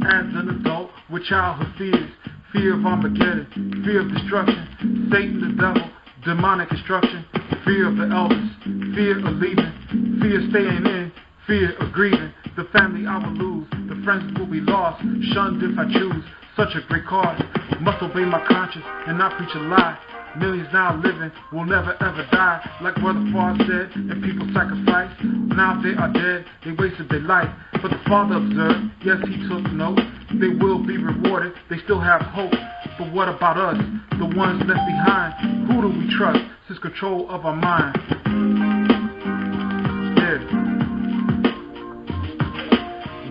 As an adult with childhood fears, fear of Armageddon, fear of destruction, Satan the devil, demonic instruction, fear of the elders, fear of leaving, fear of staying in, fear of grieving, the family I will lose, the friends will be lost, shunned if I choose, such a great cause, must obey my conscience and not preach a lie. Millions now living will never ever die, like Brother Farr said, and people sacrifice. Now they are dead, they wasted their life. But the Father observed, yes, he took note. They will be rewarded, they still have hope. But what about us, the ones left behind? Who do we trust, since control of our mind? Yeah.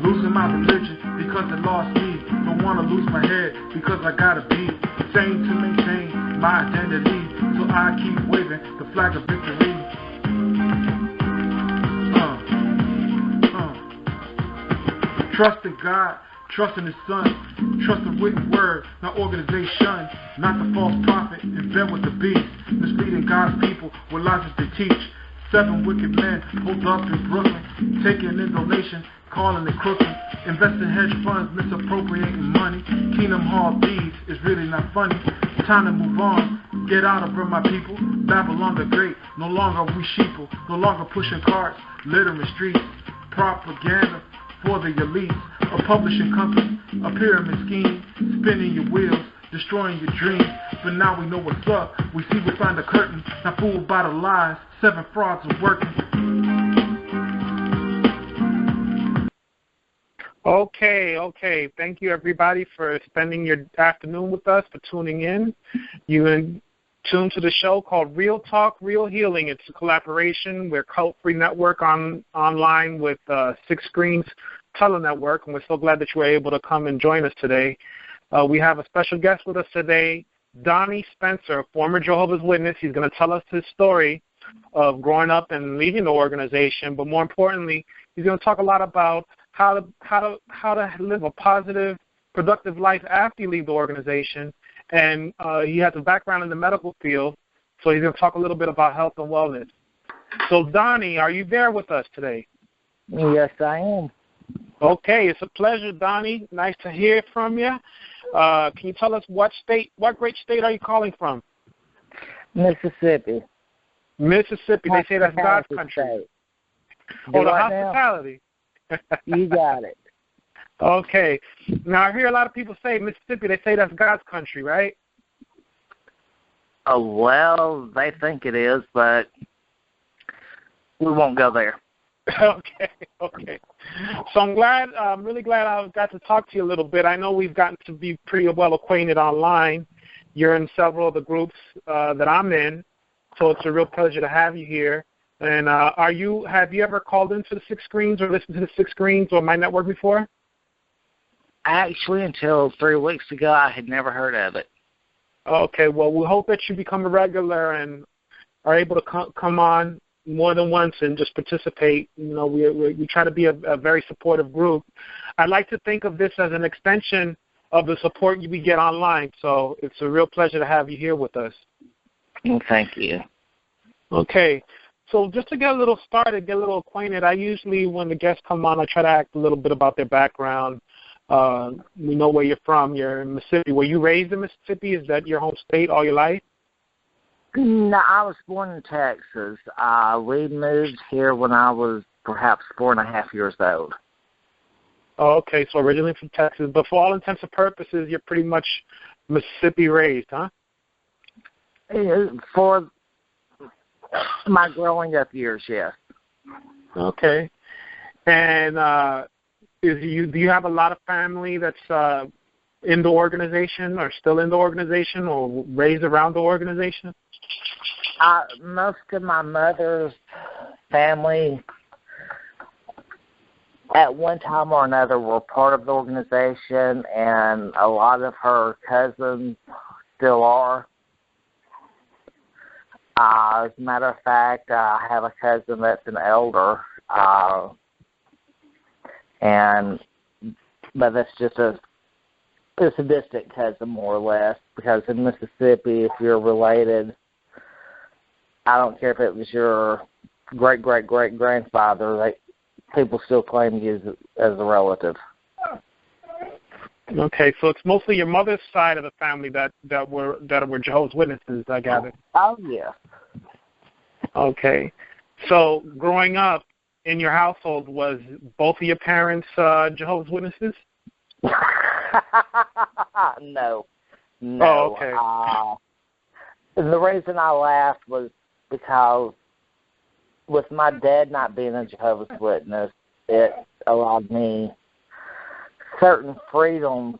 Losing my religion because it lost me. Don't want to lose my head because I gotta be sane to maintain my identity, so I keep waving the flag of victory. Trust in God, trust in His Son, trust the written word, not organization, not the false prophet in bed with the beast, misleading God's people with lies that they teach. 7 wicked men pulled up in Brooklyn, taking in donation, calling it crooked, investing hedge funds, misappropriating money. Kingdom Hall thieves is really not funny. Time to move on, get out of here, my people. Babylon the Great, no longer we sheeple, no longer pushing carts, littering streets. Propaganda for the elites, a publishing company, a pyramid scheme, spinning your wheels, destroying your dreams. But now we know what's up, we see behind the curtain, not fooled by the lies, 7 frauds are working. Okay. Thank you, everybody, for spending your afternoon with us, for tuning in. You in tune to the show called Real Talk, Real Healing. It's a collaboration. We're Cult-Free Network online with Six Screens Telenetwork, and we're so glad that you were able to come and join us today. We have a special guest with us today, Donny Spencer, former Jehovah's Witness. He's going to tell us his story of growing up and leaving the organization, but more importantly, he's going to talk a lot about how to live a positive, productive life after you leave the organization. And he has a background in the medical field, so he's going to talk a little bit about health and wellness. So, Donny, are you there with us today? Yes, I am. Okay, it's a pleasure, Donny. Nice to hear from you. Can you tell us what great state are you calling from? Mississippi. Mississippi. They say that's God's country. Oh, the hospitality. You got it. Okay. Now, I hear a lot of people say Mississippi, they say that's God's country, right? Oh, well, they think it is, but we won't go there. Okay. So I'm really glad I got to talk to you a little bit. I know we've gotten to be pretty well acquainted online. You're in several of the groups that I'm in, so it's a real pleasure to have you here. And have you ever called into the Six Screens or listened to the Six Screens or my network before? Actually, until 3 weeks ago, I had never heard of it. Okay, well, we hope that you become a regular and are able to come on more than once and just participate. You know, we try to be a very supportive group. I like to think of this as an extension of the support we get online, so it's a real pleasure to have you here with us. Well, thank you. Okay. So just to get a little started, get a little acquainted, I usually, when the guests come on, I try to ask a little bit about their background. We know where you're from. You're in Mississippi. Were you raised in Mississippi? Is that your home state all your life? No, I was born in Texas. We moved here when I was perhaps 4.5 years old. Oh, okay. So originally from Texas. But for all intents and purposes, you're pretty much Mississippi raised, huh? For my growing up years, yes. Okay. And do you have a lot of family that's in the organization or still in the organization or raised around the organization? Most of my mother's family at one time or another were part of the organization, and a lot of her cousins still are. As a matter of fact, I have a cousin that's an elder, but that's just it's a distant cousin, more or less, because in Mississippi, if you're related, I don't care if it was your great-great-great-grandfather, people still claim you as a relative. Okay, so it's mostly your mother's side of the family that were Jehovah's Witnesses, I gather. Oh, yeah. Okay. So growing up in your household, was both of your parents Jehovah's Witnesses? No. Oh, okay. The reason I laughed was because with my dad not being a Jehovah's Witness, it allowed me certain freedoms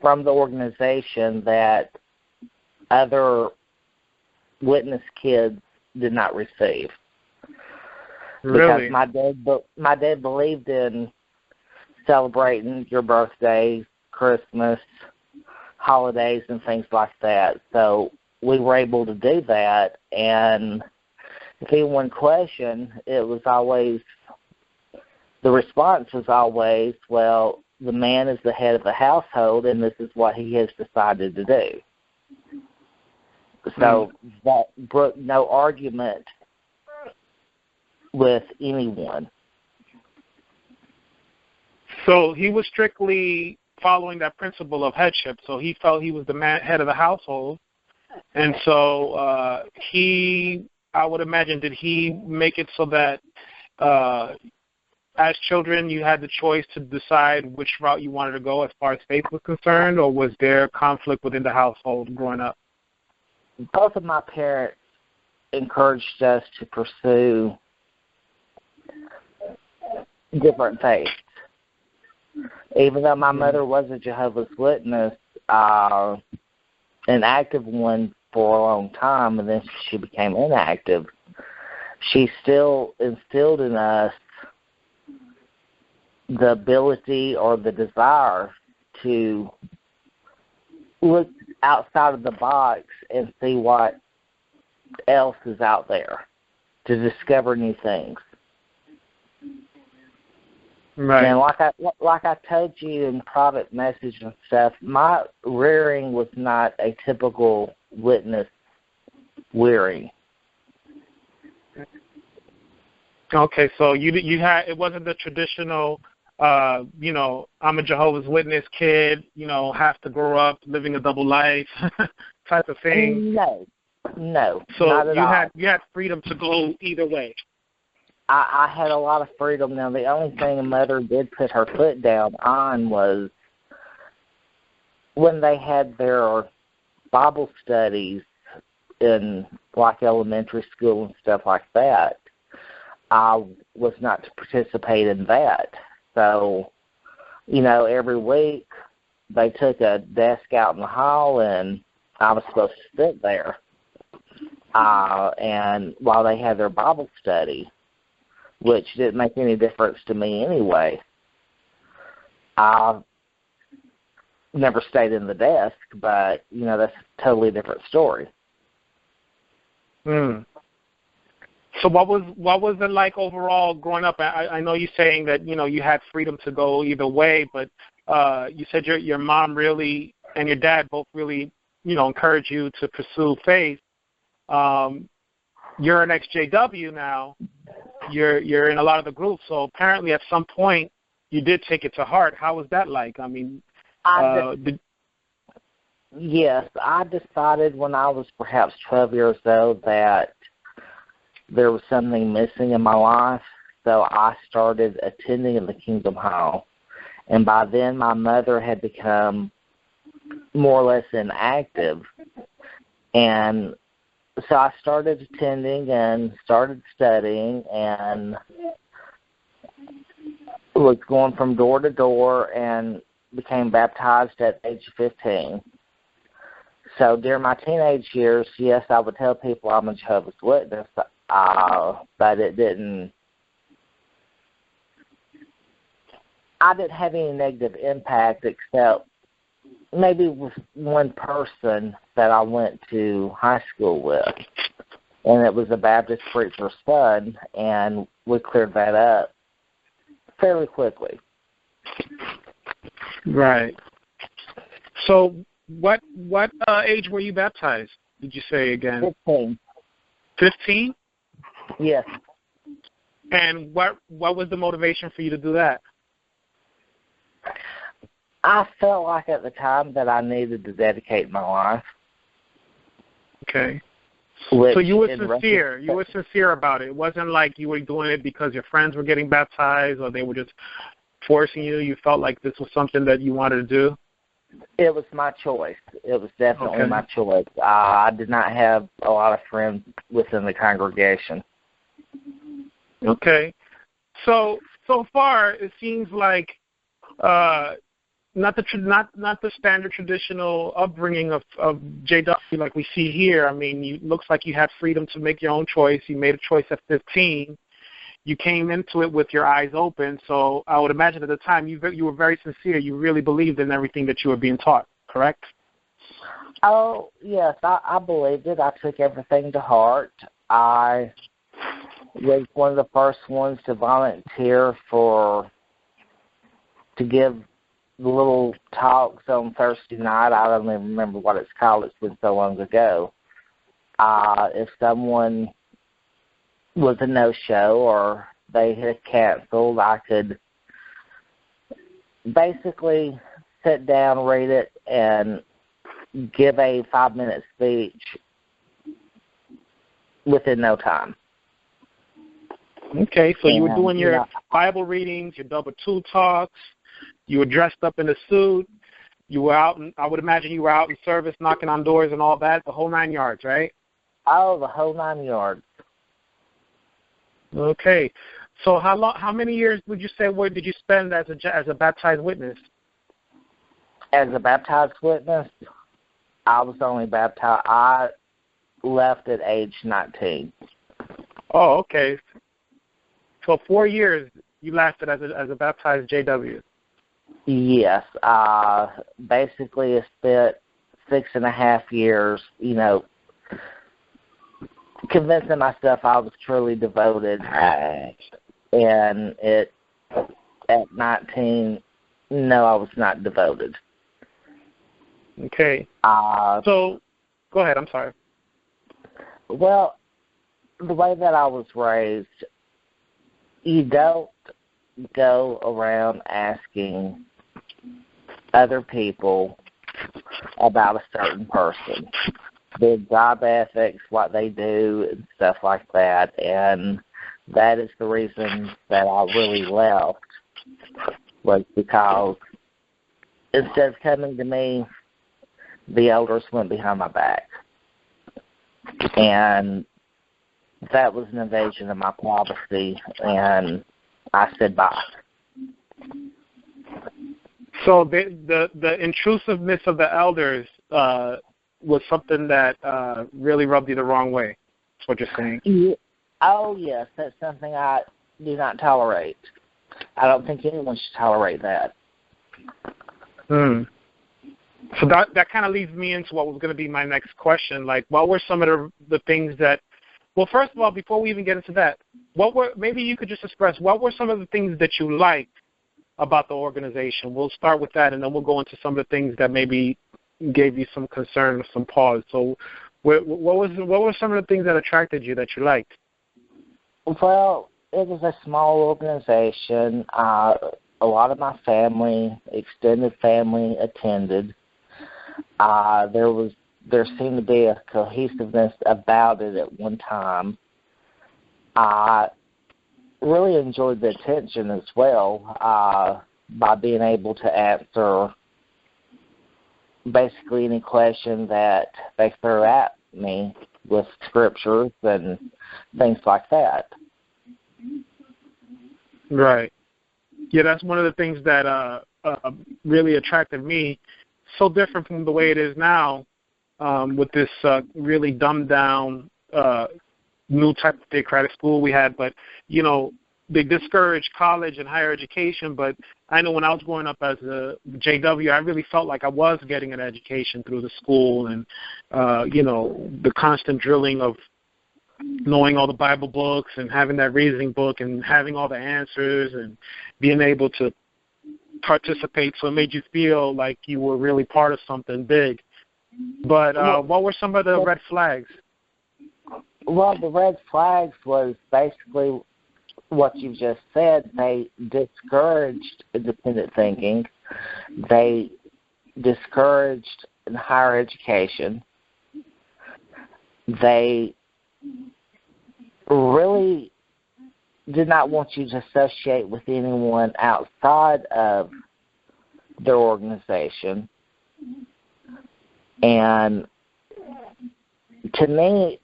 from the organization that other witness kids did not receive. Really? Because my dad believed in celebrating your birthday, Christmas, holidays, and things like that. So we were able to do that, and if anyone questioned, it was always, the response was always, well, the man is the head of the household, and this is what he has decided to do. So that broke no argument with anyone. So he was strictly following that principle of headship. So he felt he was the head of the household. And so I would imagine, did he make it so that as children you had the choice to decide which route you wanted to go as far as faith was concerned, or was there conflict within the household growing up? Both of my parents encouraged us to pursue different faiths. Even though my mother was a Jehovah's Witness, an active one for a long time, and then she became inactive, she still instilled in us the ability or the desire to look outside of the box and see what else is out there, to discover new things. Right. And like I told you in private message and stuff, my rearing was not a typical witness rearing. Okay, so you had, it wasn't the traditional, I'm a Jehovah's Witness kid, have to grow up living a double life type of thing. No. So not at all. You had freedom to go either way. I had a lot of freedom. Now, the only thing Mother did put her foot down on was when they had their Bible studies in, like, elementary school and stuff like that. I was not to participate in that. So, every week they took a desk out in the hall and I was supposed to sit there. And while they had their Bible study, which didn't make any difference to me anyway. I never stayed in the desk, but, that's a totally different story. So what was it like overall growing up? I know you're saying that, you had freedom to go either way, but you said your mom really and your dad both really, encouraged you to pursue faith. You're an ex-JW now. You're in a lot of the groups, so apparently at some point you did take it to heart. How was that like? I mean, yes, I decided when I was perhaps 12 years old that there was something missing in my life, so I started attending the Kingdom Hall. And by then my mother had become more or less inactive, and so I started attending and started studying and was going from door to door and became baptized at age 15. So during my teenage years, yes, I would tell people I'm a Jehovah's Witness, but I didn't have any negative impact except maybe with one person that I went to high school with, and it was a Baptist preacher's son, and we cleared that up fairly quickly. Right. So what age were you baptized, did you say again? 15. 15? Yes. And what was the motivation for you to do that? I felt like at the time that I needed to dedicate my life. Okay. So you were sincere. You were sincere about it. It wasn't like you were doing it because your friends were getting baptized or they were just forcing you. You felt like this was something that you wanted to do? It was my choice. It was definitely my choice. I did not have a lot of friends within the congregation. Okay. So far, it seems like not the standard traditional upbringing of JW like we see here. I mean, it looks like you had freedom to make your own choice. You made a choice at 15. You came into it with your eyes open. So I would imagine at the time you were very sincere. You really believed in everything that you were being taught, correct? Oh, yes, I believed it. I took everything to heart. I was one of the first ones to volunteer to give the little talks on Thursday night. I don't even remember what it's called. It's been so long ago. If someone was a no-show or they had canceled, I could basically sit down, read it, and give a 5-minute speech within no time. Okay, so you were doing your Bible readings, your double two talks. You were dressed up in a suit. You were out, I would imagine you were out in service, knocking on doors and all that, the whole 9 yards, right? Oh, the whole 9 yards. Okay. So how many years would you say did you spend as a baptized witness? As a baptized witness, I was only baptized. I left at age 19. Oh, okay. So 4 years you lasted as a baptized JW. Yes. Basically, I spent 6.5 years, convincing myself I was truly devoted. And at 19, no, I was not devoted. Okay. So, go ahead. I'm sorry. Well, the way that I was raised, you don't go around asking other people about a certain person, their job ethics, what they do, and stuff like that. And that is the reason that I really left, was because instead of coming to me, the elders went behind my back. And that was an invasion of my privacy, and I said bye. So the intrusiveness of the elders was something that really rubbed you the wrong way. That's what you're saying. Yeah. Oh, yes, that's something I do not tolerate. I don't think anyone should tolerate that. So that kind of leads me into what was going to be my next question. Like, what were some of the things that, well, first of all, before we even get into that, maybe you could just express, what were some of the things that you liked about the organization? We'll start with that, and then we'll go into some of the things that maybe gave you some concern or some pause. So what were some of the things that attracted you, that you liked? Well, it was a small organization. A lot of my family, extended family, attended. There seemed to be a cohesiveness about it at one time. I really enjoyed the attention as well, by being able to answer basically any question that they threw at me with scriptures and things like that. Right. Yeah, that's one of the things that really attracted me. So different from the way it is now, with this really dumbed down new type of theocratic school we had. But, they discouraged college and higher education. But I know when I was growing up as a JW, I really felt like I was getting an education through the school, and, the constant drilling of knowing all the Bible books and having that reasoning book and having all the answers and being able to participate. So it made you feel like you were really part of something big. But what were some of the red flags? Well, the red flags was basically what you've just said, they discouraged independent thinking. They discouraged higher education. They really did not want you to associate with anyone outside of their organization. And to me,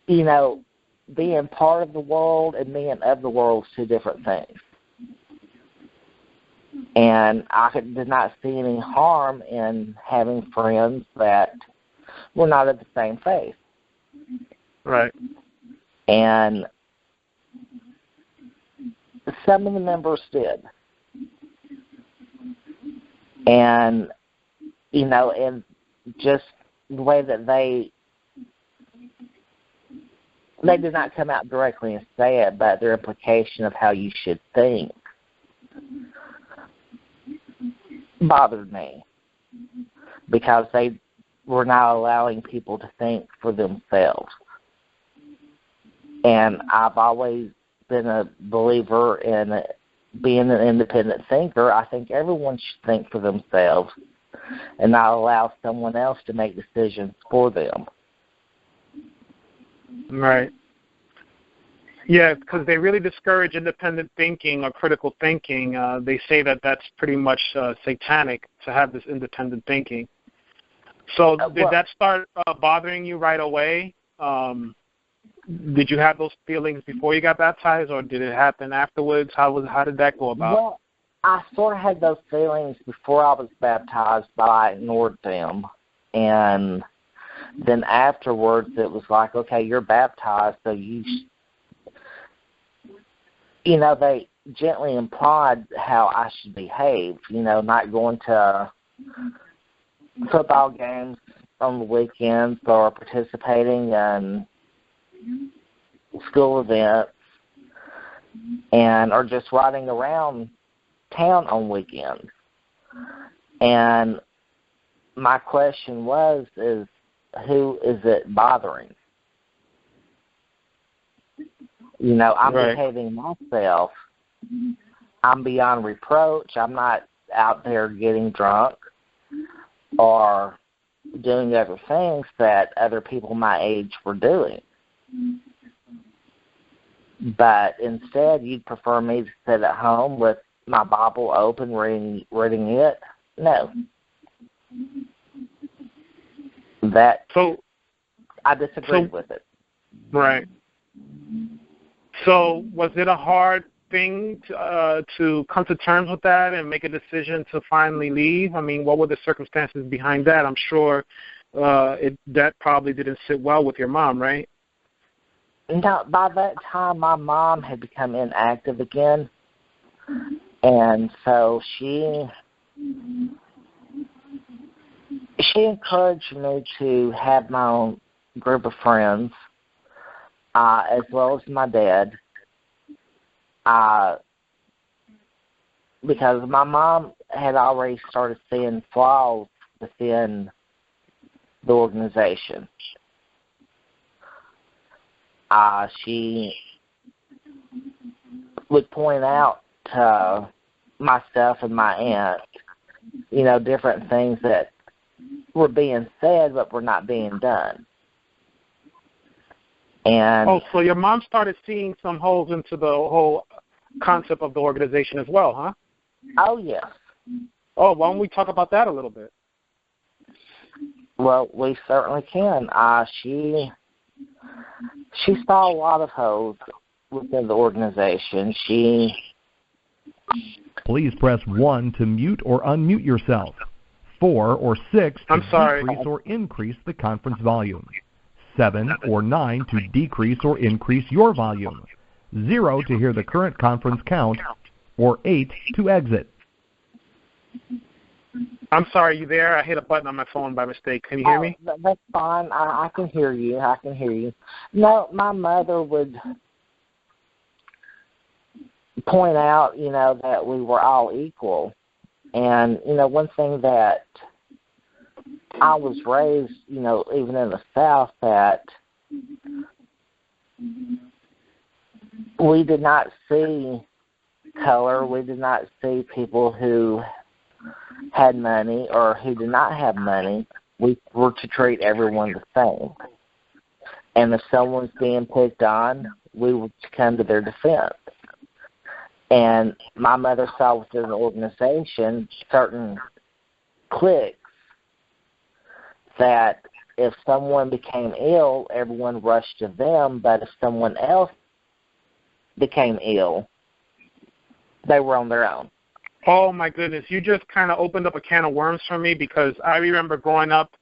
you know, being part of the world and being of the world is two different things. And I did not see any harm in having friends that were not of the same faith. Right. And some of the members did. And, you know, and just the way that they did not come out directly and say it, but their implication of how you should think bothered me, because they were not allowing people to think for themselves. And I've always been a believer in being an independent thinker. I think everyone should think for themselves and not allow someone else to make decisions for them. Right. Yeah, because they really discourage independent thinking or critical thinking. They say that that's pretty much satanic to have this independent thinking. So did that start bothering you right away? Did you have those feelings before you got baptized, or did it happen afterwards? How did that go about? Well, I sort of had those feelings before I was baptized, but I ignored them. And then afterwards, it was like, okay, you're baptized, so you know, they gently implied how I should behave, you know, not going to football games on the weekends or participating in school events, and or just riding around town on weekends. And my question is who is it bothering? You know, I'm right. behaving myself. I'm beyond reproach. I'm not out there getting drunk or doing other things that other people my age were doing. But instead, you'd prefer me to sit at home with my Bible open, reading it? No. I disagreed with it. Right. So was it a hard thing to come to terms with that and make a decision to finally leave? I mean, what were the circumstances behind that? I'm sure that probably didn't sit well with your mom, right? No, by that time, my mom had become inactive again. And so she encouraged me to have my own group of friends, as well as my dad, because my mom had already started seeing flaws within the organization. She would point out to myself and my aunt, you know, different things that were being said but were not being done. And so your mom started seeing some holes into the whole concept of the organization as well, huh? Oh, yes. Oh, why don't we talk about that a little bit? Well, we certainly can. She saw a lot of holes within the organization. Please press 1 to mute or unmute yourself. 4 or 6 to decrease or increase the conference volume. 7 or 9 to decrease or increase your volume. 0 to hear the current conference count, or 8 to exit. I'm sorry, you there? I hit a button on my phone by mistake. Can you hear me? That's fine. I can hear you. No, my mother would point out, you know, that we were all equal. And, you know, one thing that I was raised, you know, even in the South, that we did not see color. We did not see people who had money or who did not have money. We were to treat everyone the same. And if someone's being picked on, we would come to their defense. And my mother saw within the organization certain cliques that if someone became ill, everyone rushed to them, but if someone else became ill, they were on their own. Oh, my goodness. You just kind of opened up a can of worms for me, because I remember growing up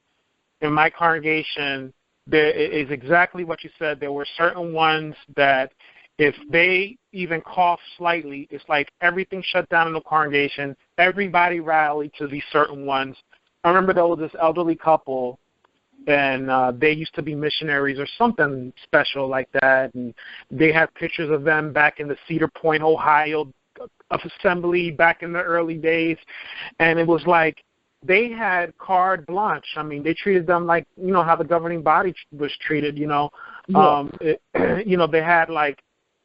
in my congregation, there is exactly what you said. There were certain ones that if they even coughed slightly, it's like everything shut down in the congregation. Everybody rallied to these certain ones. I remember there was this elderly couple, and they used to be missionaries or something special like that, and they had pictures of them back in the Cedar Point, Ohio assembly back in the early days, and it was like they had carte blanche. I mean, they treated them like, you know, how the governing body was treated, you know. Yeah. They had, like,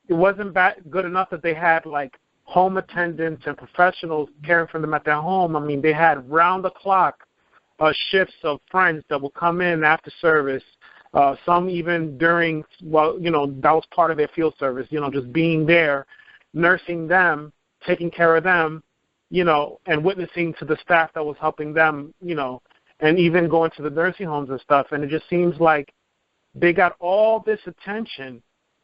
it wasn't good enough that they had, like, home attendants and professionals caring for them at their home. I mean, they had round-the-clock shifts of friends that would come in after service, some even during, well, you know, that was part of their field service, you know, just being there, nursing them, taking care of them, you know, and witnessing to the staff that was helping them, you know, and even going to the nursing homes and stuff. And it just seems like they got all this attention,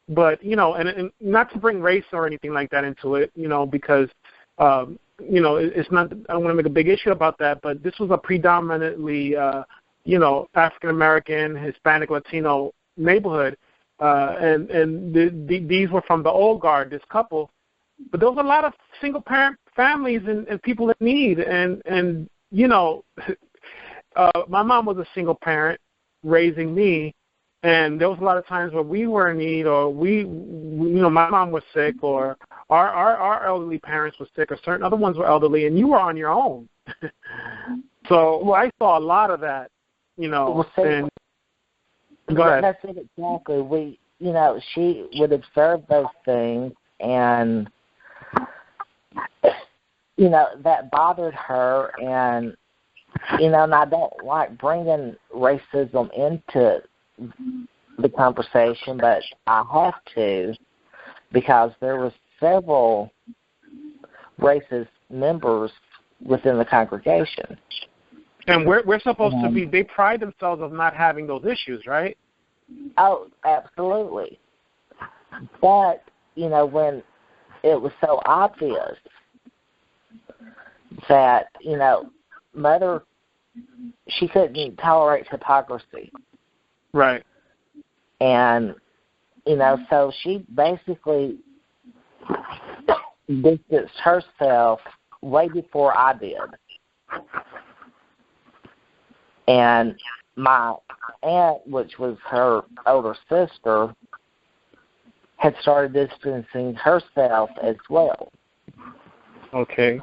but, you know, and not to bring race or anything like that into it, you know, because, you know, it's not, I don't want to make a big issue about that, but this was a predominantly, you know, African-American, Hispanic, Latino neighborhood, and these were from the old guard, this couple. But there was a lot of single-parent families and people in need. And you know, my mom was a single parent raising me, and there was a lot of times where we were in need, or you know, my mom was sick, or our elderly parents were sick, or certain other ones were elderly, and you were on your own. So I saw a lot of that, you know. And go ahead. That's it exactly. We, you know, she would observe those things, and you know, that bothered her, and, you know, and I don't like bringing racism into the conversation, but I have to, because there was several racist members within the congregation. And we're supposed to be, they pride themselves of not having those issues, right? Oh, absolutely. But, you know, when it was so obvious that, you know, Mother, she couldn't tolerate hypocrisy. Right. And, you know, so she basically distanced herself way before I did. And my aunt, which was her older sister, had started distancing herself as well. Okay.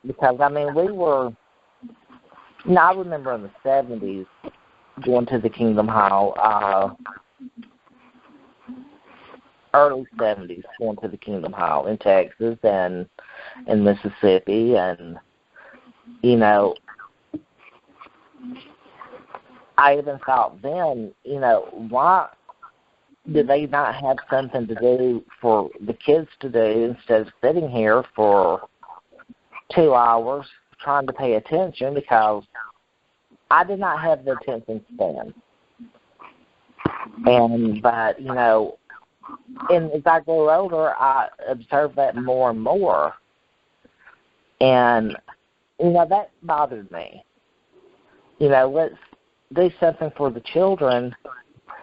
Because, I mean, we were, you know, I remember in the 70s going to the Kingdom Hall, early 70s going to the Kingdom Hall in Texas and in Mississippi, and, you know, I even thought then, you know, why do they not have something to do for the kids to do instead of sitting here for 2 hours trying to pay attention, because I did not have the attention span. But, you know, and as I grew older, I observed that more and more. And, you know, that bothered me. You know, let's do something for the children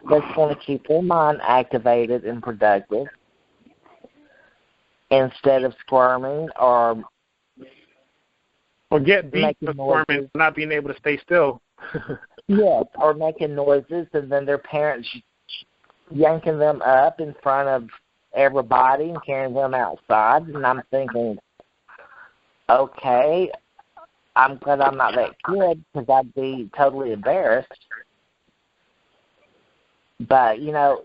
that's going to keep their mind activated and productive instead of squirming or get beat for squirming, not being able to stay still. Yes, or making noises, and then their parents yanking them up in front of everybody and carrying them outside. And I'm thinking, okay, I'm glad I'm not that kid, because I'd be totally embarrassed. But, you know,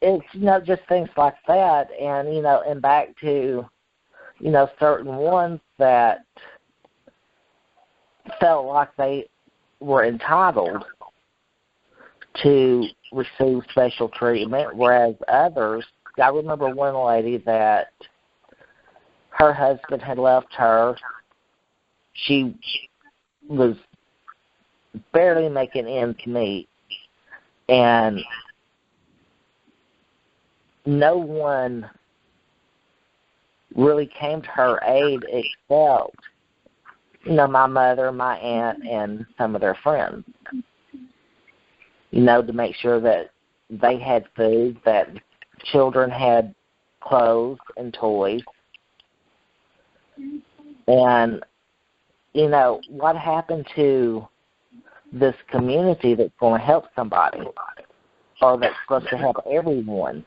it's, just things like that. And, and back to, certain ones that felt like they were entitled to receive special treatment, whereas others, I remember one lady that her husband had left her. She was barely making ends meet, and no one really came to her aid except, my mother, my aunt, and some of their friends, to make sure that they had food, that children had clothes and toys. And, what happened to this community that's going to help somebody, or that's supposed to help everyone?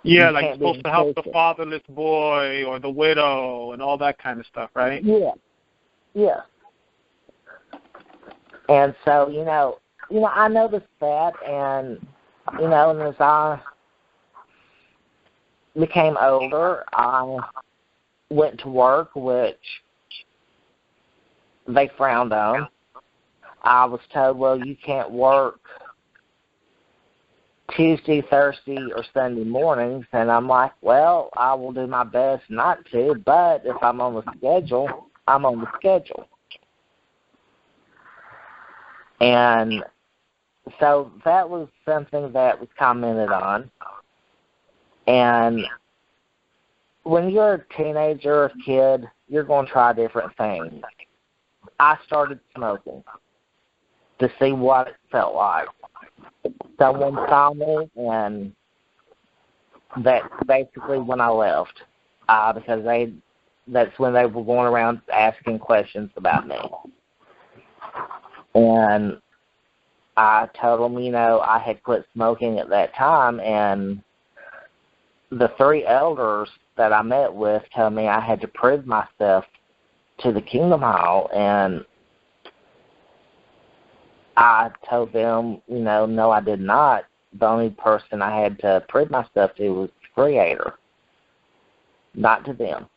Yeah, like it's supposed to help the fatherless boy or the widow and all that kind of stuff, right? Yeah. And so, I noticed that, and, and as I became older, I went to work, which they frowned on. I was told, well, you can't work Tuesday, Thursday, or Sunday mornings, and I'm like, well, I will do my best not to, but if I'm on the schedule, I'm on the schedule. And so that was something that was commented on. And when you're a teenager or a kid, you're going to try different things. I started smoking to see what it felt like. Someone saw me, and that's basically when I left, because that's when they were going around asking questions about me. And I told them, I had quit smoking at that time, and the 3 elders that I met with told me I had to prove myself to the Kingdom Hall, and I told them, no, I did not. The only person I had to prove myself to was the Creator, not to them.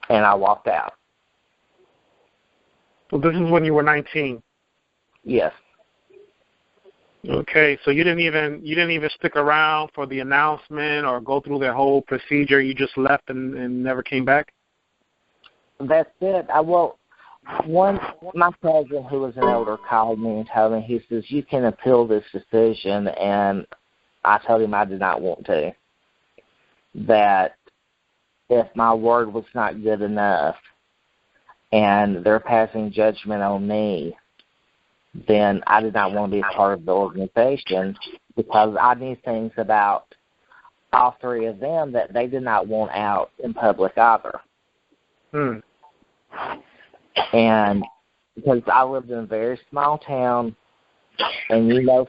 And I walked out. So this is when you were 19? Yes. Okay, so you didn't even stick around for the announcement or go through the whole procedure. You just left and never came back? That's it. My cousin, who was an elder, called me and told me, he says, you can appeal this decision, and I told him I did not want to. That if my word was not good enough and they're passing judgment on me, then I did not want to be a part of the organization, because I knew things about all 3 of them that they did not want out in public either. And because I lived in a very small town, and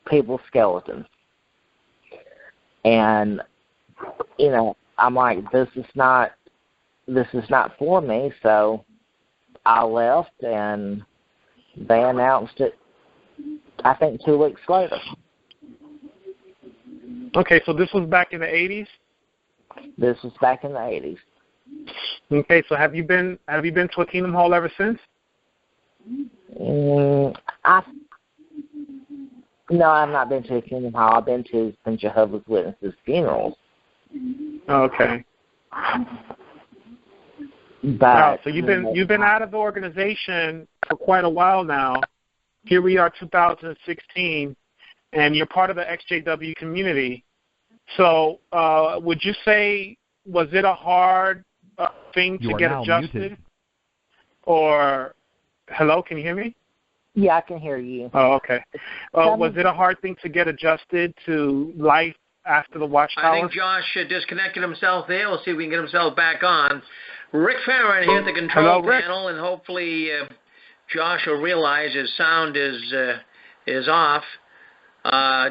people's skeletons. And, I'm like, this is not for me, so I left, and they announced it, I think, 2 weeks later. Okay, so this was back in the 80s? This was back in the 80s. Okay, so have you been to a Kingdom Hall ever since? No, I've not been to a Kingdom Hall. I've been to some Jehovah's Witnesses funerals. Okay. But wow, so you've been out of the organization for quite a while now. Here we are, 2016, and you're part of the XJW community. So would you say, was it a hard thing to get adjusted? Muted. Or, hello, can you hear me? Yeah, I can hear you. Oh, okay. Was it a hard thing to get adjusted to life after the Watchtower? I think Josh disconnected himself there. We'll see if we can get himself back on. Rick Farron here at the control panel, and hopefully Josh will realize his sound is off.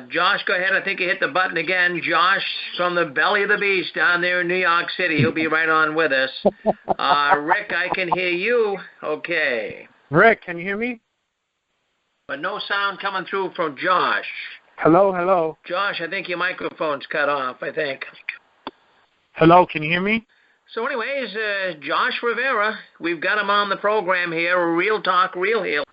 Josh, go ahead. I think you hit the button again. Josh from the belly of the beast down there in New York City. He'll be right on with us. Rick, I can hear you. Okay. Rick, can you hear me? But no sound coming through from Josh. Hello. Josh, I think your microphone's cut off, I think. Hello, can you hear me? So anyways, Josh Rivera, we've got him on the program here, Real Talk, Real Heal.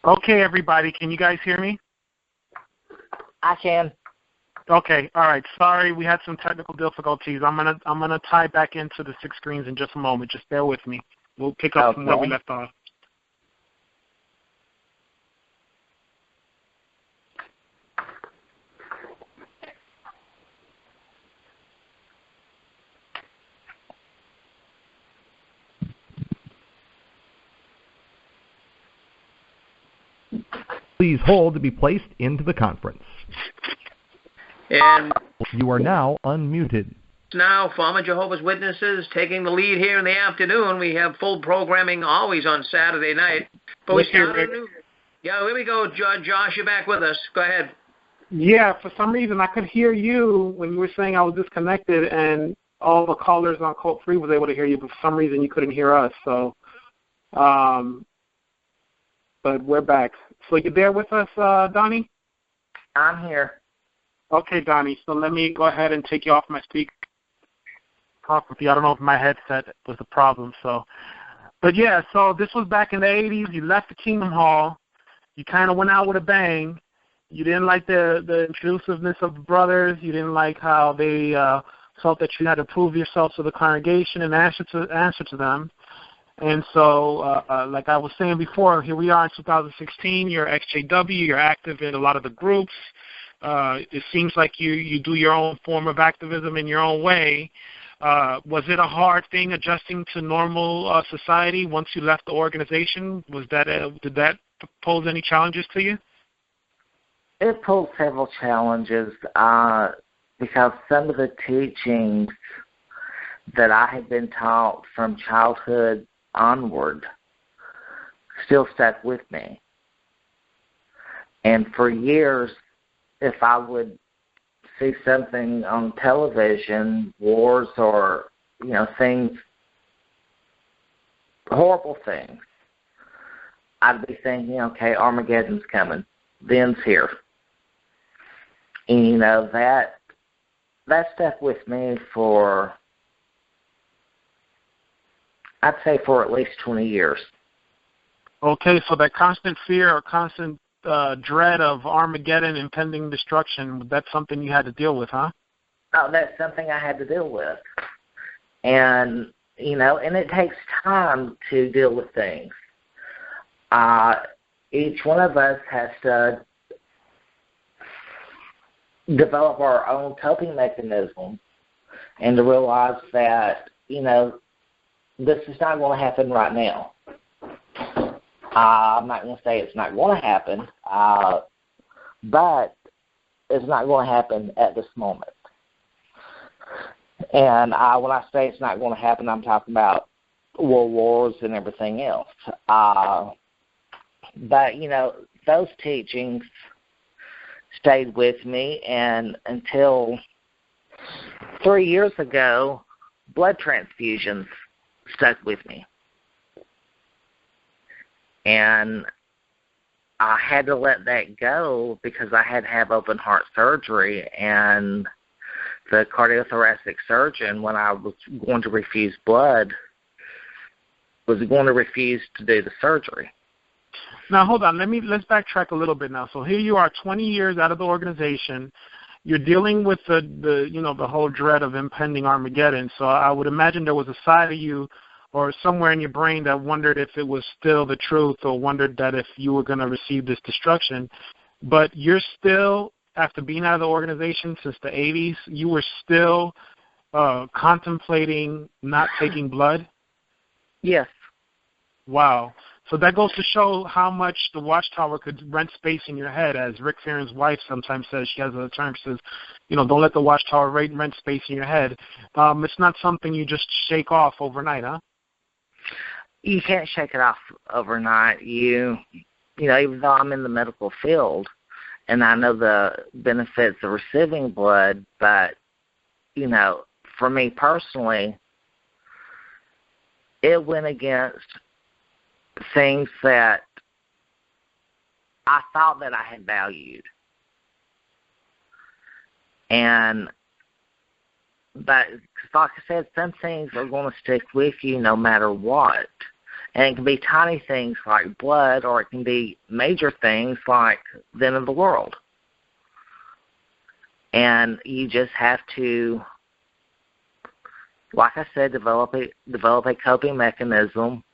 Okay, everybody, can you guys hear me? I can. Okay, all right. Sorry, we had some technical difficulties. I'm gonna tie back into the 6 screens in just a moment. Just bear with me. We'll pick up from where we left off. Please hold to be placed into the conference. And you are now unmuted. Now, former Jehovah's Witnesses taking the lead here in the afternoon. We have full programming always on Saturday night. But we started a new... Yeah, here we go, Josh, you're back with us. Go ahead. Yeah, for some reason I could hear you when you were saying I was disconnected, and all the callers on Code Free was able to hear you, but for some reason you couldn't hear us. So, but we're back. So you there with us, Donny? I'm here. Okay, Donny. So let me go ahead and take you off my speaker. Talk with you. I don't know if my headset was the problem. So, but yeah. So this was back in the '80s. You left the Kingdom Hall. You kind of went out with a bang. You didn't like the intrusiveness of the brothers. You didn't like how they felt that you had to prove yourself to the congregation and answer to them. And so, like I was saying before, here we are in 2016. You're XJW. You're active in a lot of the groups. It seems like you do your own form of activism in your own way. Was it a hard thing adjusting to normal society once you left the organization? Did that pose any challenges to you? It posed several challenges because some of the teachings that I had been taught from childhood onward still stuck with me. And for years, if I would see something on television, wars or, things, horrible things, I'd be thinking, okay, Armageddon's coming. The end's here. And, that stuck with me for, I'd say for at least 20 years. Okay, so that constant fear or constant dread of Armageddon, impending destruction, that's something you had to deal with, huh? Oh, that's something I had to deal with. And, and it takes time to deal with things. Each one of us has to develop our own coping mechanism and to realize that, this is not going to happen right now. I'm not going to say it's not going to happen, but it's not going to happen at this moment. And when I say it's not going to happen, I'm talking about world wars and everything else. But, those teachings stayed with me, and until 3 years ago, blood transfusions stuck with me. And I had to let that go because I had to have open heart surgery, and the cardiothoracic surgeon, when I was going to refuse blood, was going to refuse to do the surgery. Now, hold on. Let's backtrack a little bit now. So here you are 20 years out of the organization. You're dealing with the whole dread of impending Armageddon. So I would imagine there was a side of you or somewhere in your brain that wondered if it was still the truth, or wondered that if you were going to receive this destruction. But you're still after being out of the organization since the 80s, you were still contemplating not taking blood? Yes. Wow. So that goes to show how much the Watchtower could rent space in your head. As Rick Farron's wife sometimes says, she has a term, says, don't let the Watchtower rent space in your head. It's not something you just shake off overnight, huh? You can't shake it off overnight. Even though I'm in the medical field and I know the benefits of receiving blood, but, for me personally, it went against things that I thought that I had valued. But like I said, some things are going to stick with you no matter what. And it can be tiny things like blood, or it can be major things like the end of the world. And you just have to, like I said, develop a coping mechanism,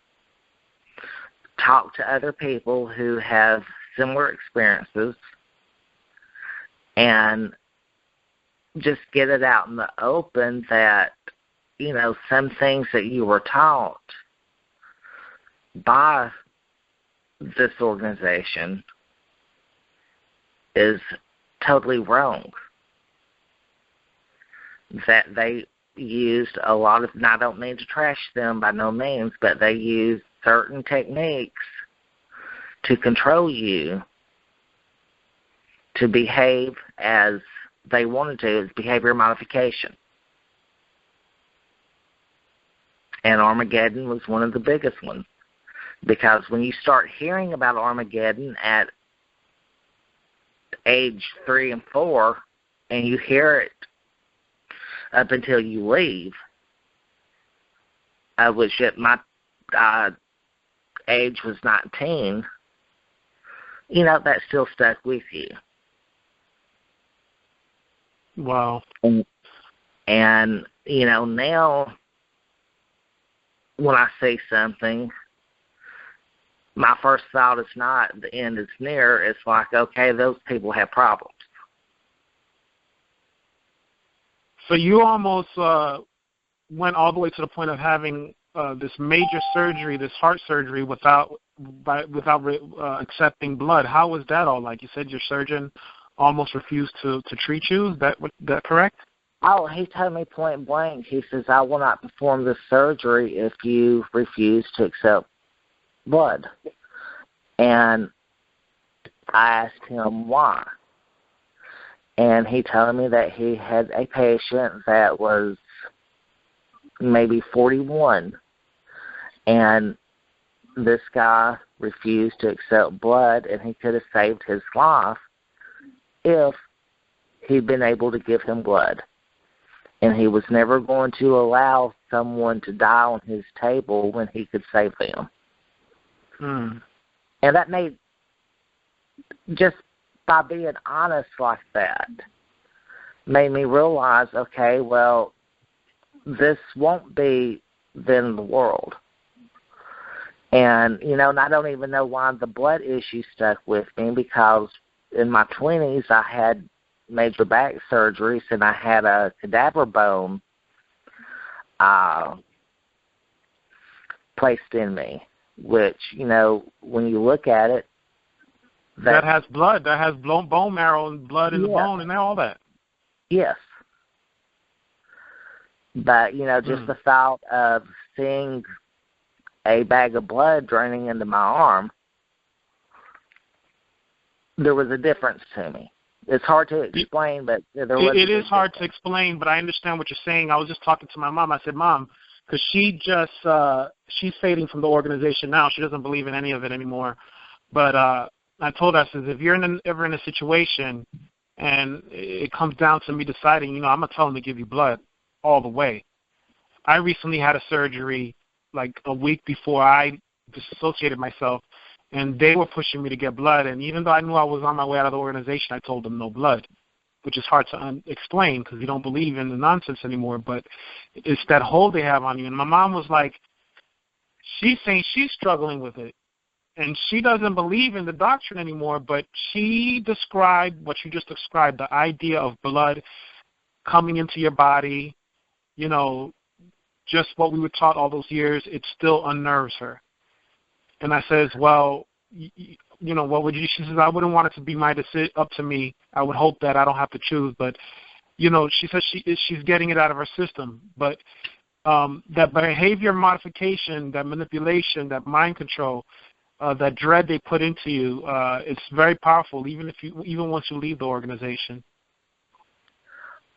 talk to other people who have similar experiences, and just get it out in the open that, some things that you were taught by this organization is totally wrong. That they used a lot of, and I don't mean to trash them by no means, but they used certain techniques to control you to behave as they wanted to. It's behavior modification. And Armageddon was one of the biggest ones. Because when you start hearing about Armageddon at age 3 and 4, and you hear it up until you leave, which at my age was 19, that still stuck with you. Wow. And now when I see something, my first thought is not the end is near. It's like, okay, those people have problems. So you almost went all the way to the point of having this major surgery, this heart surgery, without accepting blood. How was that all like? You said your surgeon almost refused to treat you. Is that correct? Oh, he told me point blank. He says, I will not perform this surgery if you refuse to accept blood. And I asked him why. And he told me that he had a patient that was maybe 41, and this guy refused to accept blood, and he could have saved his life if he'd been able to give him blood. And he was never going to allow someone to die on his table when he could save them. And that made, just by being honest like that, made me realize, okay, well, this won't be the end of the world. And, and I don't even know why the blood issue stuck with me, because in my 20s I had major back surgeries and I had a cadaver bone placed in me, which, when you look at it, that has blood, that has bone marrow and blood in the bone and all that. Yes. But, just the thought of seeing a bag of blood draining into my arm, there was a difference to me. It's hard to explain, but there was. It is hard to explain, but I understand what you're saying. I was just talking to my mom. I said, Mom, because she's fading from the organization now. She doesn't believe in any of it anymore. But I told her, I said, if you're ever in a situation and it comes down to me deciding, I'm going to tell them to give you blood all the way. I recently had a surgery like a week before I disassociated myself, and they were pushing me to get blood. And even though I knew I was on my way out of the organization, I told them no blood, which is hard to explain because you don't believe in the nonsense anymore. But it's that hold they have on you. And my mom was like, she's saying she's struggling with it. and she doesn't believe in the doctrine anymore, but she described what you just described, the idea of blood coming into your body, you know, just what we were taught all those years, it still unnerves her. And I says, well, you know, what would you? She says, I wouldn't want it to be up to me. I would hope that I don't have to choose. But, you know, she says she's getting it out of her system. But that behavior modification, that manipulation, that mind control, that dread they put into you, it's very powerful. Even once you leave the organization.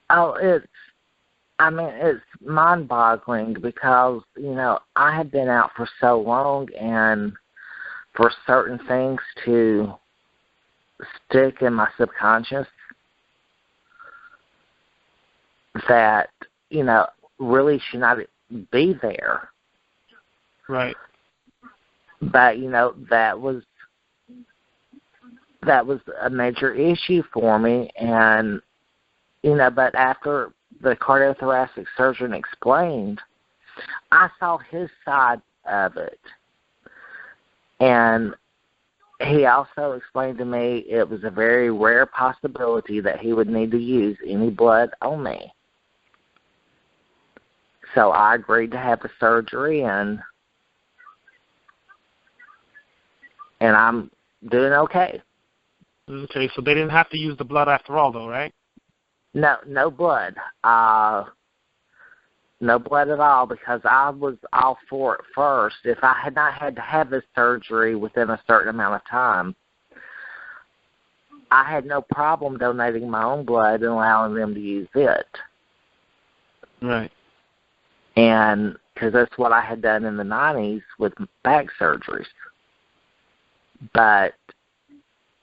Oh, it's mind-boggling because, you know, I had been out for so long, and for certain things to stick in my subconscious that, you know, really should not be there. Right. But, you know, that was a major issue for me, and, you know, but after the cardiothoracic surgeon explained, I saw his side of it. And he also explained to me it was a very rare possibility that he would need to use any blood on me. So I agreed to have the surgery, and I'm doing okay. Okay, so they didn't have to use the blood after all, though, right? No blood. No blood at all, because I was all for it first. If I had not had to have this surgery within a certain amount of time, I had no problem donating my own blood and allowing them to use it. Right. And because that's what I had done in the 90s with back surgeries. But,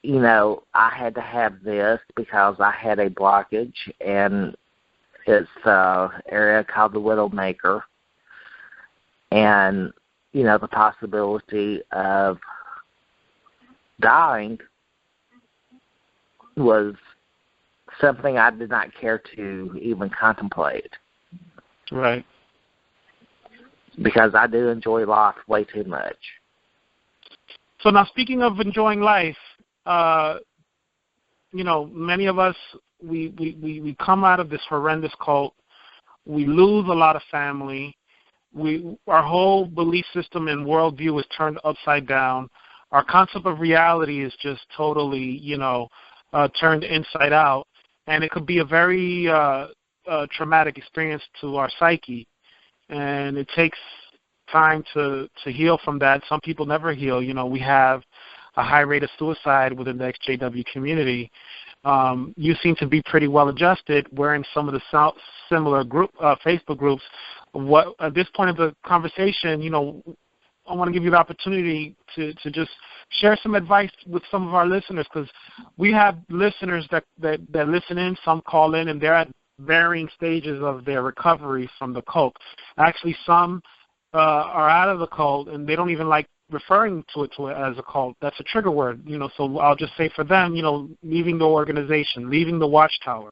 you know, I had to have this because I had a blockage, and it's an area called the Widowmaker. And, you know, the possibility of dying was something I did not care to even contemplate. Right. Because I do enjoy life way too much. So now, speaking of enjoying life, you know, many of us, we come out of this horrendous cult. We lose a lot of family. Our whole belief system and worldview is turned upside down. Our concept of reality is just totally, you know, turned inside out. And it could be a very traumatic experience to our psyche. And it takes time to heal from that. Some people never heal. You know, we have a high rate of suicide within the XJW community. You seem to be pretty well adjusted. We're in some of the similar Facebook groups. What at this point of the conversation, you know, I want to give you the opportunity to just share some advice with some of our listeners, because we have listeners that listen in. Some call in, and they're at varying stages of their recovery from the cult. Actually, some are out of the cult, and they don't even like referring to it as a cult. That's a trigger word, you know, so I'll just say for them, you know, leaving the organization, leaving the watchtower.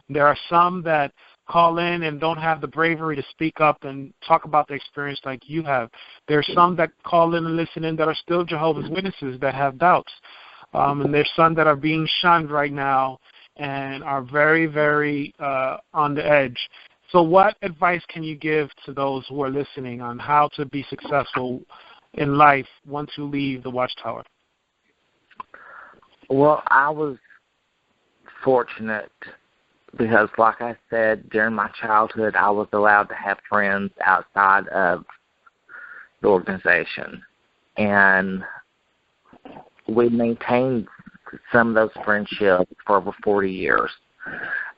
There are some that call in and don't have the bravery to speak up and talk about the experience like you have. There's some that call in and listen in that are still Jehovah's Witnesses that have doubts. And there's some that are being shunned right now and are very, very on the edge. So what advice can you give to those who are listening on how to be successful in life once you leave the watchtower? Well, I was fortunate because, like I said, during my childhood, I was allowed to have friends outside of the organization. And we maintained some of those friendships for over 40 years.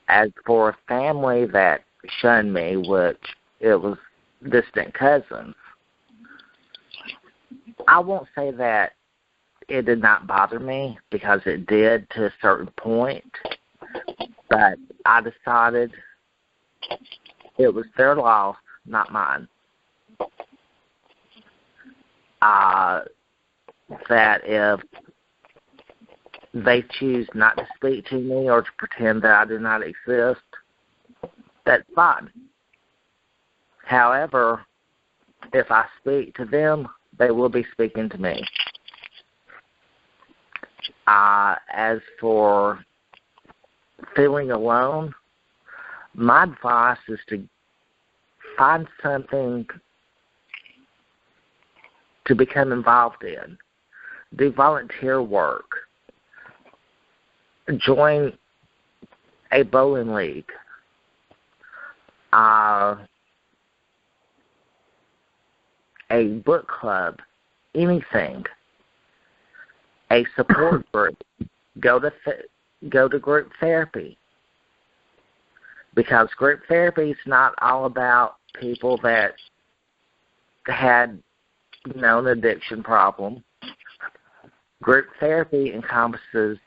As for a family that shunned me, which it was distant cousins, I won't say that it did not bother me, because it did to a certain point, but I decided it was their loss, not mine. That if they choose not to speak to me or to pretend that I do not exist, that's fine. However, if I speak to them, they will be speaking to me. As for feeling alone, my advice is to find something to become involved in. Do volunteer work. Join a bowling league. A book club. Anything. A support group. Go to group therapy. Because group therapy is not all about people that had an addiction problem. Group therapy encompasses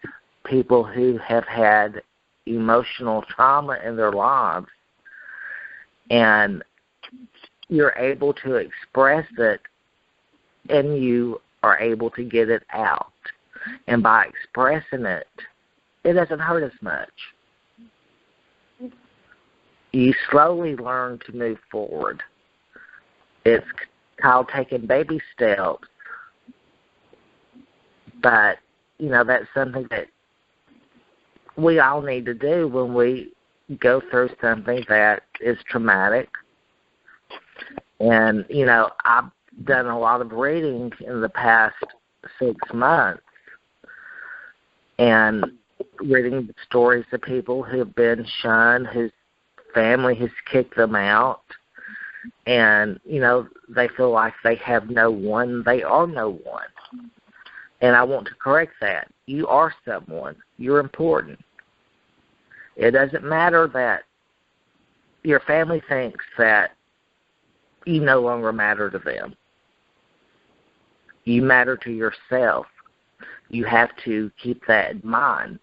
people who have had emotional trauma in their lives, and you're able to express it, and you are able to get it out. And by expressing it, it doesn't hurt as much. You slowly learn to move forward. It's called taking baby steps, but, that's something that we all need to do when we go through something that is traumatic. And, I've done a lot of reading in the past 6 months and reading the stories of people who have been shunned, whose family has kicked them out, and, they feel like they have no one. They are no one. And I want to correct that. You are someone. You're important. It doesn't matter that your family thinks that you no longer matter to them. You matter to yourself. You have to keep that in mind.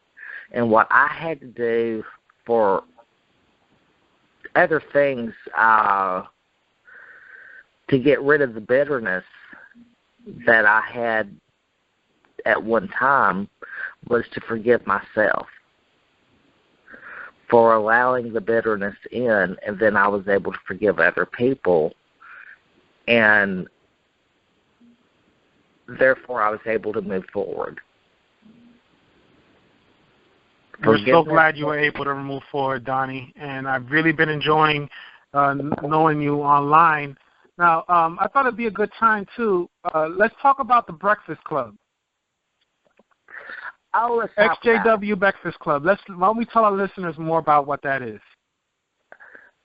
And what I had to do for other things to get rid of the bitterness that I had at one time was to forgive myself for allowing the bitterness in, and then I was able to forgive other people, and therefore I was able to move forward. We're so glad you were able to move forward, Donny, and I've really been enjoying knowing you online. Now, I thought it'd be a good time, too. Let's talk about the Breakfast Club. Oh, let's talk XJW Breakfast Club. Why don't we tell our listeners more about what that is?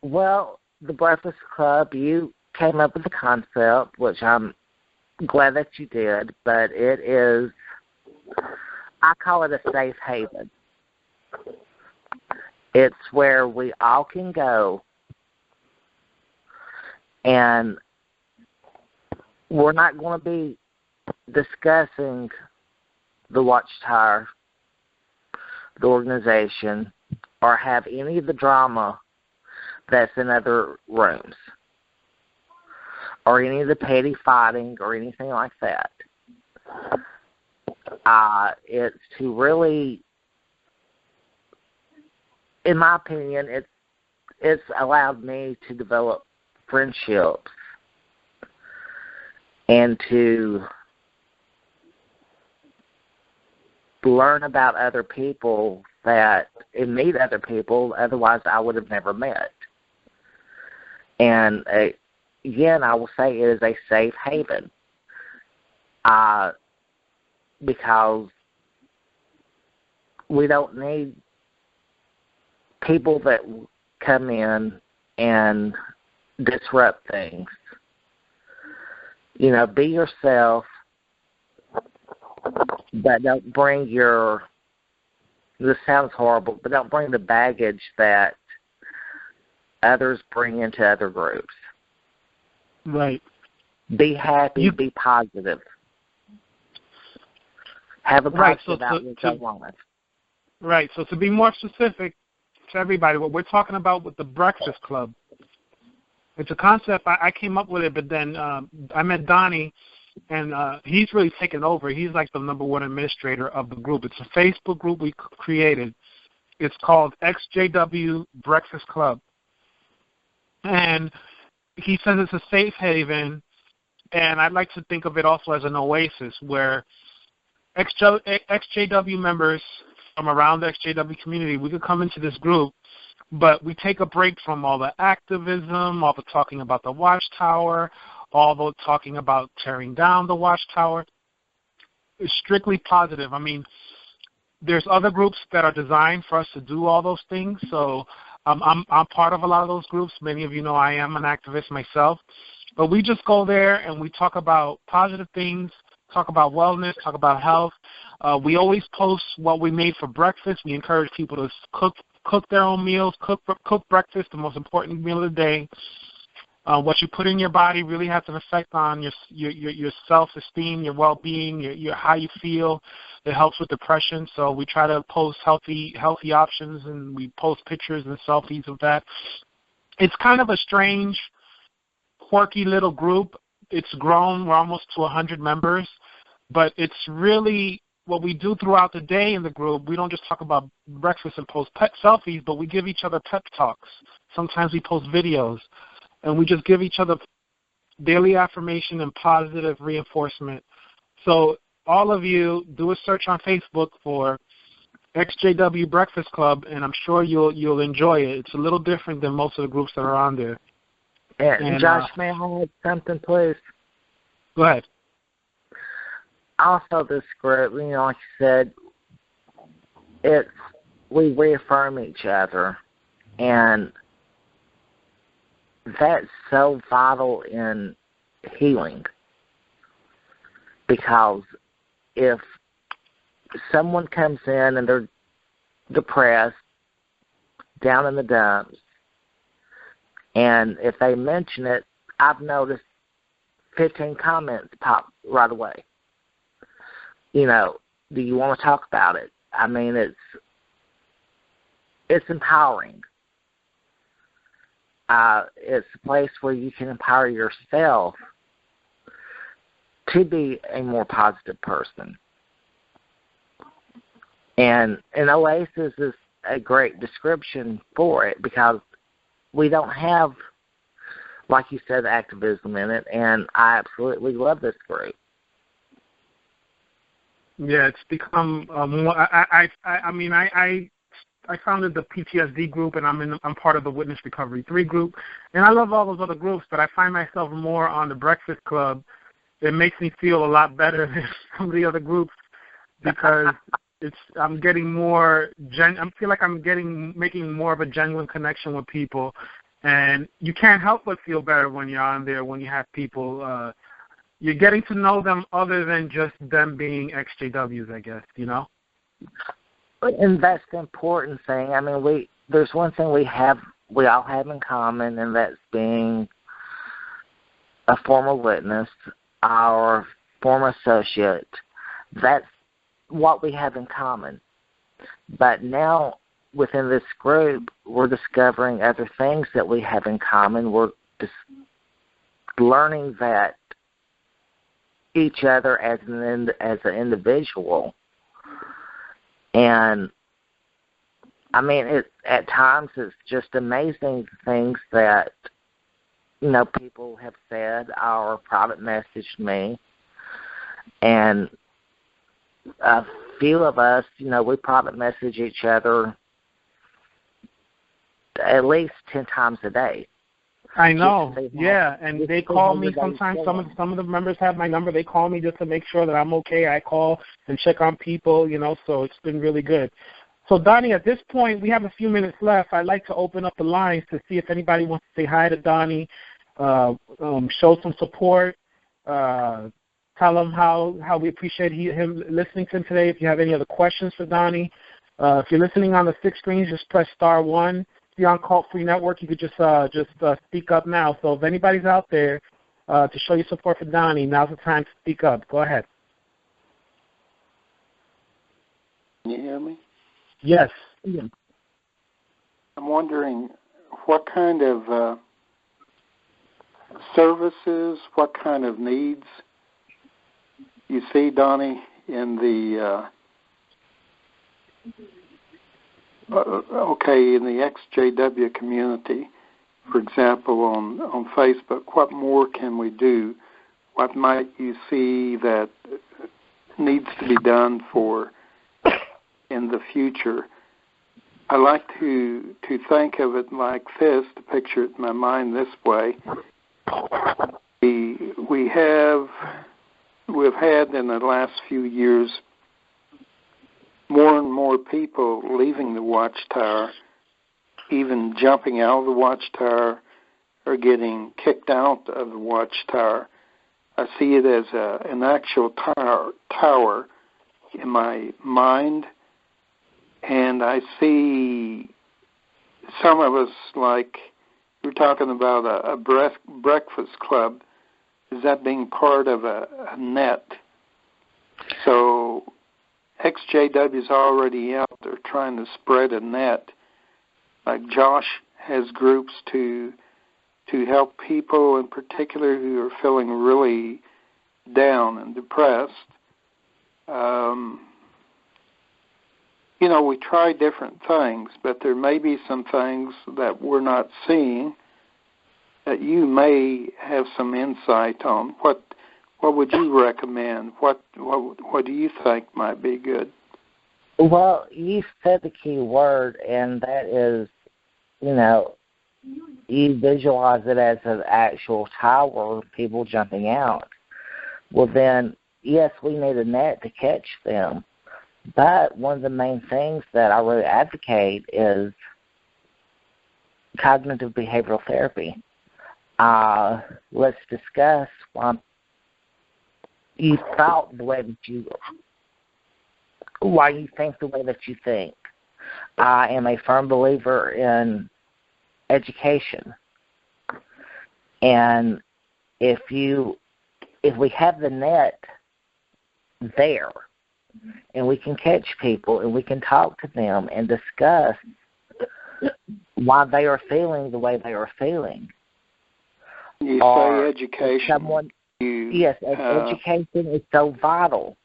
Well, the Breakfast Club, you came up with the concept, which I'm glad that you did, but it is, I call it a safe haven. It's where we all can go, and we're not going to be discussing the Watchtower, the organization, or have any of the drama that's in other rooms, or any of the petty fighting or anything like that. It's to really, in my opinion, it's allowed me to develop friendships and to learn about other people and meet other people otherwise I would have never met. And again, I will say it is a safe haven because we don't need people that come in and disrupt things. Be yourself, but don't bring this sounds horrible, but don't bring the baggage that others bring into other groups. Right. Be happy, be positive. Have a positive outlook on life. Right. So to be more specific to everybody, what we're talking about with the Breakfast Club, it's a concept I came up with it, but then I met Donny, and he's really taken over. He's like the number one administrator of the group. It's a Facebook group we created. It's called XJW Breakfast Club. And he says it's a safe haven, and I'd like to think of it also as an oasis where XJW members from around the XJW community, we could come into this group, but we take a break from all the activism, all the talking about the watchtower, all the talking about tearing down the watchtower. It's strictly positive. I mean, there's other groups that are designed for us to do all those things, so I'm part of a lot of those groups. Many of you know I am an activist myself. But we just go there and we talk about positive things, talk about wellness, talk about health. We always post what we made for breakfast. We encourage people to cook their own meals, cook breakfast, the most important meal of the day. What you put in your body really has an effect on your self-esteem, your well-being, your how you feel. It helps with depression, so we try to post healthy options, and we post pictures and selfies of that. It's kind of a strange, quirky little group. It's grown. We're almost to 100 members, but it's really what we do throughout the day in the group. We don't just talk about breakfast and post pet selfies, but we give each other pep talks. Sometimes we post videos. And we just give each other daily affirmation and positive reinforcement. So all of you, do a search on Facebook for XJW Breakfast Club, and I'm sure you'll enjoy it. It's a little different than most of the groups that are on there. And Josh, may I add something, please? Go ahead. Also, this group, like you said, we reaffirm each other, and that's so vital in healing, because if someone comes in and they're depressed, down in the dumps, and if they mention it, I've noticed 15 comments pop right away. Do you want to talk about it? I mean, it's empowering. It's a place where you can empower yourself to be a more positive person. And Oasis is a great description for it, because we don't have, like you said, activism in it, and I absolutely love this group. Yeah, it's become more. I founded the PTSD group, and I'm part of the Witness Recovery 3 group, and I love all those other groups, but I find myself more on the Breakfast Club. It makes me feel a lot better than some of the other groups, because I'm getting more. I feel like I'm making more of a genuine connection with people, and you can't help but feel better when you're on there. When you have people, you're getting to know them other than just them being XJWs, I guess. And that's the important thing. I mean, there's one thing we all have in common, and that's being a former witness, our former associate. That's what we have in common. But now, within this group, we're discovering other things that we have in common. We're just learning that each other as an individual. And, I mean, at times it's just amazing things that, people have said or private messaged me. And a few of us, we private message each other at least 10 times a day. I know, yeah, and they call me sometimes. Some of the members have my number. They call me just to make sure that I'm okay. I call and check on people, so it's been really good. So, Donny, at this point, we have a few minutes left. I'd like to open up the lines to see if anybody wants to say hi to Donny, show some support, tell him how we appreciate him listening to him today. If you have any other questions for Donny, if you're listening on the 6 screens, just press *1. If you're on Cult Free Network, you could just speak up now. So if anybody's out there to show your support for Donny, now's the time to speak up. Go ahead. Can you hear me? Yes. I'm wondering what kind of services, what kind of needs you see, Donny, in the in the XJW community, for example, on Facebook. What more can we do? What might you see that needs to be done for in the future. I like to think of it like this, to picture it in my mind this way. We've had in the last few years more and more people leaving the watchtower, even jumping out of the watchtower or getting kicked out of the watchtower. I see it as an actual tower in my mind, and I see some of us, like you're talking about a breakfast club, is that being part of a net? So XJW's already out there trying to spread a net. Like Josh has groups to help people in particular who are feeling really down and depressed. We try different things, but there may be some things that we're not seeing that you may have some insight on. What would you recommend? What do you think might be good? Well, you said the key word, and that is, you visualize it as an actual tower of people jumping out. Well, then, yes, we need a net to catch them. But one of the main things that I really advocate is cognitive behavioral therapy. Let's discuss why you thought the way that why you think the way that you think. I am a firm believer in education. And if we have the net there, and we can catch people and we can talk to them and discuss why they are feeling the way they are feeling. You say education. Yes, education is so vital.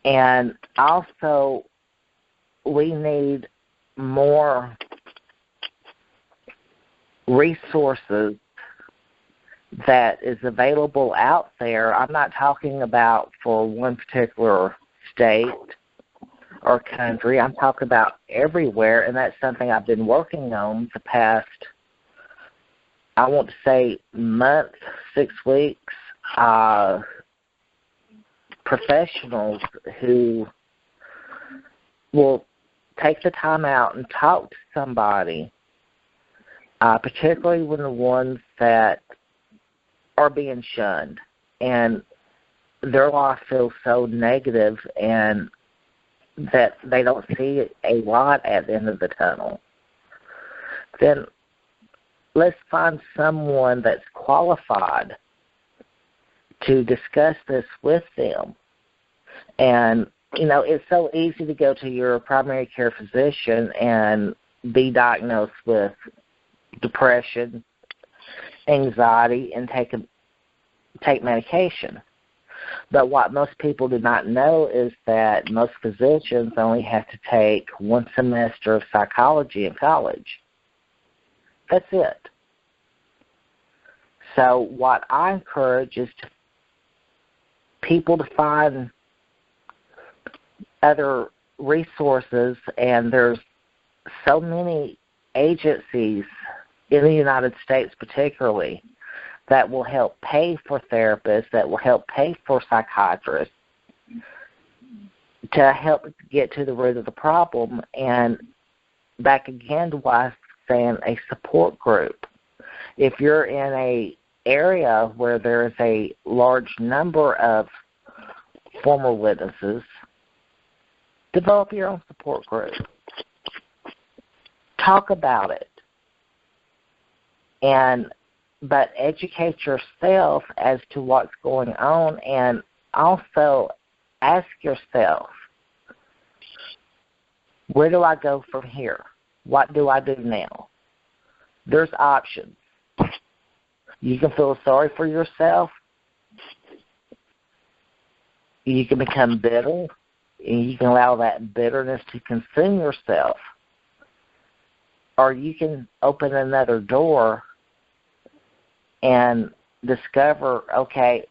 And also, we need more resources that is available out there. I'm not talking about for one particular state or country. I'm talking about everywhere, and that's something I've been working on the past, I want to say, month, 6 weeks. Professionals who will take the time out and talk to somebody, particularly when the ones that are being shunned and their life feels so negative and that they don't see a light at the end of the tunnel. Then let's find someone that's qualified to discuss this with them. And, it's so easy to go to your primary care physician and be diagnosed with depression, anxiety, and take medication. But what most people do not know is that most physicians only have to take 1 semester of psychology in college. That's it. So what I encourage is people to find other resources, and there's so many agencies in the United States particularly that will help pay for therapists, that will help pay for psychiatrists to help get to the root of the problem. And back again to what I was saying, a support group. If you're in a area where there is a large number of former witnesses, develop your own support group. Talk about it. But educate yourself as to what's going on, and also ask yourself, where do I go from here? What do I do now? There's options. You can feel sorry for yourself. You can become bitter, and you can allow that bitterness to consume yourself. Or you can open another door and discover, okay,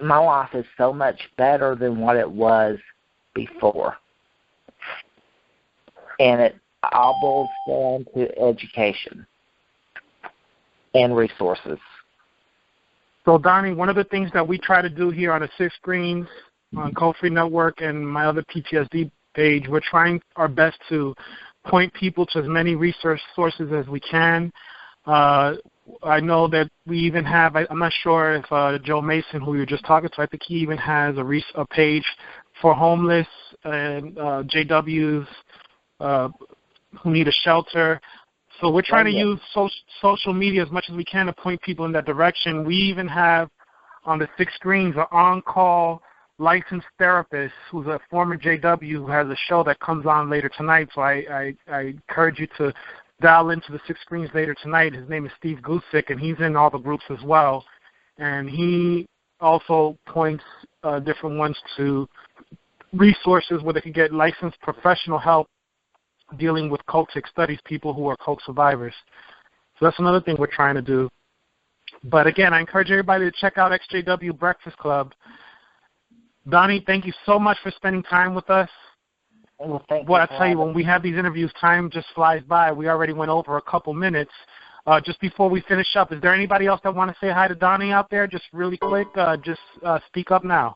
my life is so much better than what it was before. And it all boils down to education and resources. So, Donny, one of the things that we try to do here on the Six Screens, on Code Free Network, and my other PTSD page, we're trying our best to point people to as many research sources as we can. I know that we even have, I'm not sure if Joe Mason, who we were just talking to, I think he even has a page for homeless and JWs who need a shelter. So we're trying to use social media as much as we can to point people in that direction. We even have on the Six Screens an on-call licensed therapist who's a former JW who has a show that comes on later tonight. So I encourage you to dial into the Six Screens later tonight. His name is Steve Gusick, and he's in all the groups as well. And he also points different ones to resources where they can get licensed professional help dealing with cultic studies, people who are cult survivors. So that's another thing we're trying to do. But again, I encourage everybody to check out XJW Breakfast Club. Donny, thank you so much for spending time with us. Well, I tell you, when we have these interviews, time just flies by. We already went over a couple minutes. Just before we finish up, is there anybody else that want to say hi to Donny out there? Just really quick, speak up now.